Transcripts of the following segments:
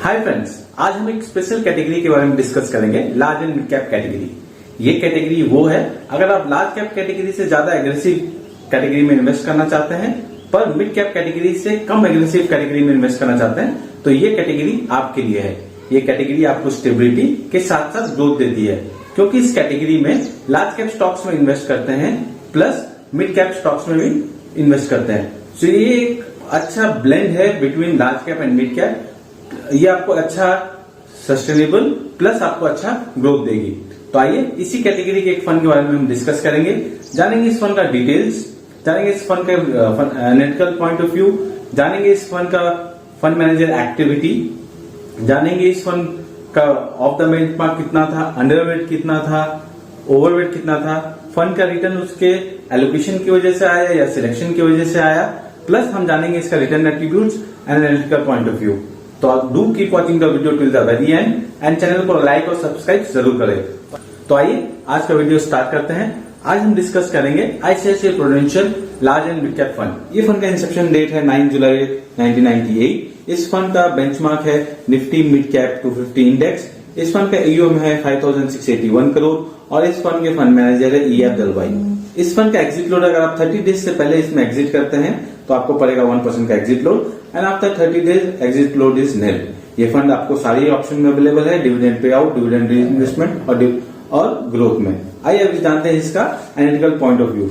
Hi friends, आज हम एक स्पेशल कैटेगरी के बारे में डिस्कस करेंगे, large and mid cap category. ये कैटेगरी वो है, अगर आप लार्ज कैप कैटेगरी से ज्यादा एग्रेसिव कैटेगरी में इन्वेस्ट करना चाहते हैं पर मिड कैप कैटेगरी से कम एग्रेसिव कैटेगरी में इन्वेस्ट करना चाहते हैं तो ये कैटेगरी आपके लिए है। ये कैटेगरी आपको स्टेबिलिटी के साथ साथ ग्रोथ देती है, क्योंकि इस कैटेगरी में लार्ज कैप स्टॉक्स में इन्वेस्ट करते हैं प्लस मिड कैप स्टॉक्स में भी इन्वेस्ट करते हैं। तो ये एक अच्छा ब्लेंड है between large cap and mid cap. ये आपको अच्छा सस्टेनेबल प्लस आपको अच्छा ग्रोथ देगी। तो आइए इसी कैटेगरी के एक फंड के बारे में हम डिस्कस करेंगे, जानेंगे इस फंड का डिटेल्स, जानेंगे इस फंड का एनालिटिकल पॉइंट ऑफ व्यू, जानेंगे इस फंड का फंड मैनेजर एक्टिविटी, जानेंगे इस फंड का ऑफ द बेंचमार्क कितना था, अंडरवेट कितना था, ओवरवेट कितना था, फंड का रिटर्न उसके एलोकेशन की वजह से आया या सिलेक्शन की वजह से आया, प्लस हम जानेंगे इसका return attributes and analytical point of view. तो आप do keep watching the video till the very and and channel को लाइक और सब्सक्राइब जरूर करें। तो आइए आज का वीडियो स्टार्ट करते हैं। आज हम डिस्कस करेंगे ICICI prudential large and mid cap fund. ये फंड का इंसेप्शन डेट है 9 जुलाई 1998। इस फंड का बेंचमार्क है निफ्टी मिड कैप 250 इंडेक्स। इस फंड का AUM है 5681 करोड़ और इस फंड के फंड मैनेजर है EF दलवाई। इस फंड का एग्जिट लोड अगर आप 30 डेज से पहले इसमें एग्जिट करते हैं तो आपको पड़ेगा 1% का exit load and after 30 days exit load is निल। ये फंड आपको सारी ऑप्शन में अवेलेबल है, dividend pay out, dividend reinvestment और ग्रोथ में। आइए अभी जानते हैं इसका analytical point of view.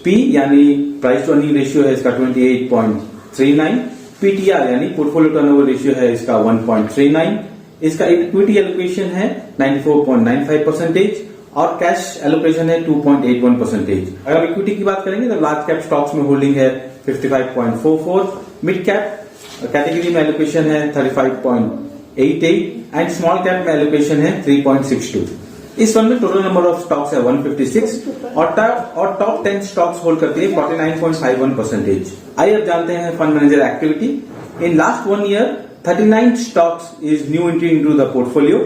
P यानी प्राइस टू अर्निंग रेशियो है इसका 28.39, PTR यानी पोर्टफोलियो टर्नओवर रेशियो है इसका 1.39, इसका इक्विटी एलोकेशन है 94.95% और कैश एलोकेशन है 2.81%। अगर इक्विटी की बात करेंगे तो लार्ज कैप स्टॉक्स में होल्डिंग है 55.44, मिड कैप कैटेगरी में एलोकेशन है 35.88 एंड स्मॉल कैप में एलोकेशन है 3.62। इस फंड में टोटल नंबर ऑफ स्टॉक्स है 156 और टॉप 10 स्टॉक्स होल्ड करती है 49.51%। आइए अब जानते हैं fund manager activity. In last 1 year 39 stocks is new entry into the portfolio,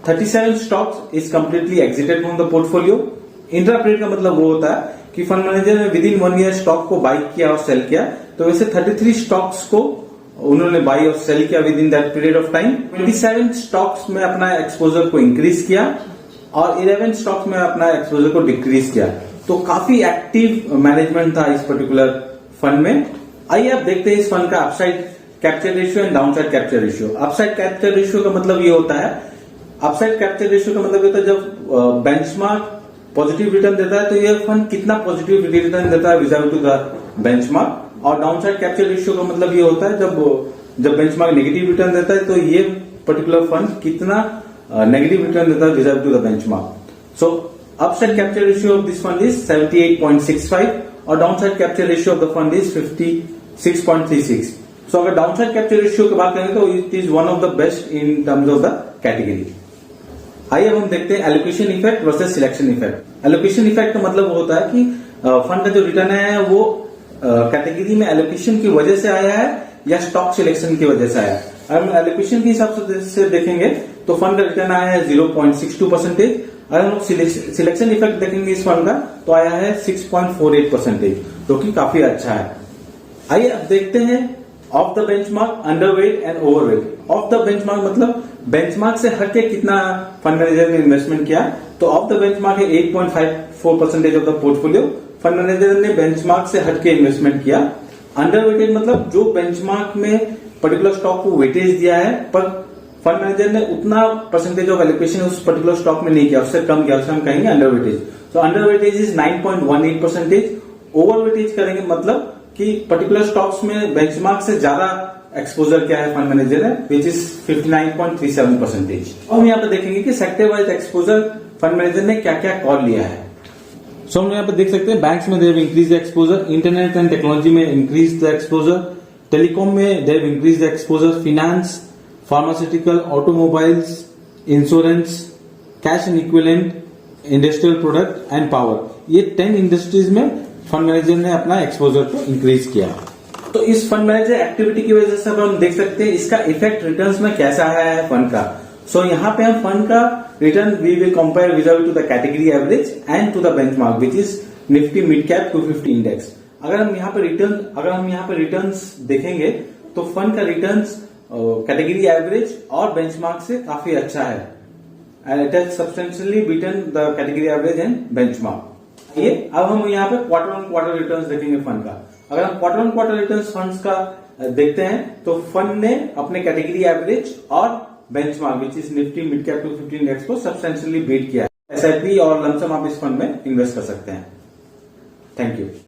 37 stocks is completely exited from the portfolio। इंट्राट्रेड का मतलब वो होता है कि फंड मैनेजर ने विद इन 1 ईयर स्टॉक को बाई किया और सेल किया, तो वैसे 33 स्टॉक्स को उन्होंने बाई और सेल किया with in that period of time. 27 stocks में अपना एक्सपोजर को इंक्रीज किया और 11 स्टॉक्स में अपना एक्सपोजर को डिक्रीज किया। तो काफी एक्टिव मैनेजमेंट था इस पर्टिकुलर फंड में। आइए अब देखते हैं इस फंड का upside capture ratio and downside capture ratio. Upside capture ratio का मतलब ये होता है, अपसाइड कैप्चर रेशियो का मतलब होता है जब बेंचमार्क पॉजिटिव रिटर्न देता है तो ये फंड कितना पॉजिटिव रिटर्न देता है विजार्व टू द बेंचमार्क, और डाउनसाइड कैप्चर रेशियो का मतलब ये होता है जब बेंचमार्क नेगेटिव रिटर्न देता है तो ये पर्टिकुलर फंड कितना नेगेटिव रिटर्न देता है vis a vis to the benchmark. So upside capture ratio of this fund is 78.65 और downside capture ratio of the fund is 56.36। So अगर डाउनसाइड कैप्चर रेशियो की बात करें तो it is one of the best in terms of the category. आइए अब हम देखते हैं allocation effect versus selection effect. Allocation effect का मतलब होता है कि फंड का जो रिटर्न आया है वो कैटेगरी में एलोकेशन की वजह से आया है या स्टॉक सिलेक्शन की वजह से आया है। अगर हम एलोकेशन के हिसाब से देखेंगे तो फंड का रिटर्न आया है 0.62%। अगर हम सिलेक्शन इफेक्ट देखेंगे इस फंड का तो आया है 6.48%, जो कि काफी अच्छा है। आइए अब देखते हैं of the benchmark, underweight and overweight. Of the benchmark मतलब बेंचमार्क से हटके कितना फंड मैनेजर ने इन्वेस्टमेंट किया, तो ऑफ द बेंचमार्क है 8.54% of the portfolio fund manager ने बेंचमार्क से हटके इन्वेस्टमेंट किया। अंडरवेटेड मतलब जो बेंचमार्क में पर्टिकुलर स्टॉक को वेटेज दिया है पर फंड मैनेजर ने उतना परसेंटेज ऑफ एलोकेशन उस पर्टिकुलर स्टॉक में नहीं किया, उससे कम किया, उससे हम कहेंगे अंडरवेटेज। तो अंडरवेटेज इज 9.18%। ओवरवेटेज करेंगे मतलब कि पर्टिकुलर स्टॉक्स में बेंचमार्क से ज्यादा एक्सपोजर क्या है फंड मैनेजर है, विच इज 59.37%। और हम यहाँ पे देखेंगे कि sector wise exposure fund manager ने क्या क्या कॉल लिया है। सो हम यहाँ पे देख सकते हैं बैंक्स में they've increase the exposure, internet and technology में इंक्रीज द एक्सपोजर, टेलीकॉम में they've increase the exposure, finance, pharmaceutical, automobiles, insurance, cash and equivalent, industrial product and power. ये 10 इंडस्ट्रीज में फंड मैनेजर ने अपना एक्सपोजर को increase किया। तो इस फंड मैनेजर एक्टिविटी की वजह से हम देख सकते हैं इसका इफेक्ट रिटर्न्स में कैसा आया है फंड का। सो यहाँ पे हम फंड का return we will compare vis a vis to the category average and to the benchmark which is Nifty mid cap 250 index. अगर हम यहाँ पे रिटर्न्स देखेंगे तो फंड का रिटर्न्स कैटेगरी एवरेज और बेंचमार्क से काफी अच्छा है and it has substantially beaten the category average and benchmark. ये अब हम यहाँ पे क्वार्टर ऑन क्वार्टर रिटर्न्स देखेंगे फंड का। अगर हम quarter on quarter returns funds का देखते हैं तो फंड ने अपने कैटेगरी एवरेज और benchmark which is Nifty mid cap 250 index को सब्सटेंशियली बीट किया है। एसआईपी और लमसम आप इस फंड में इन्वेस्ट कर सकते हैं। Thank you.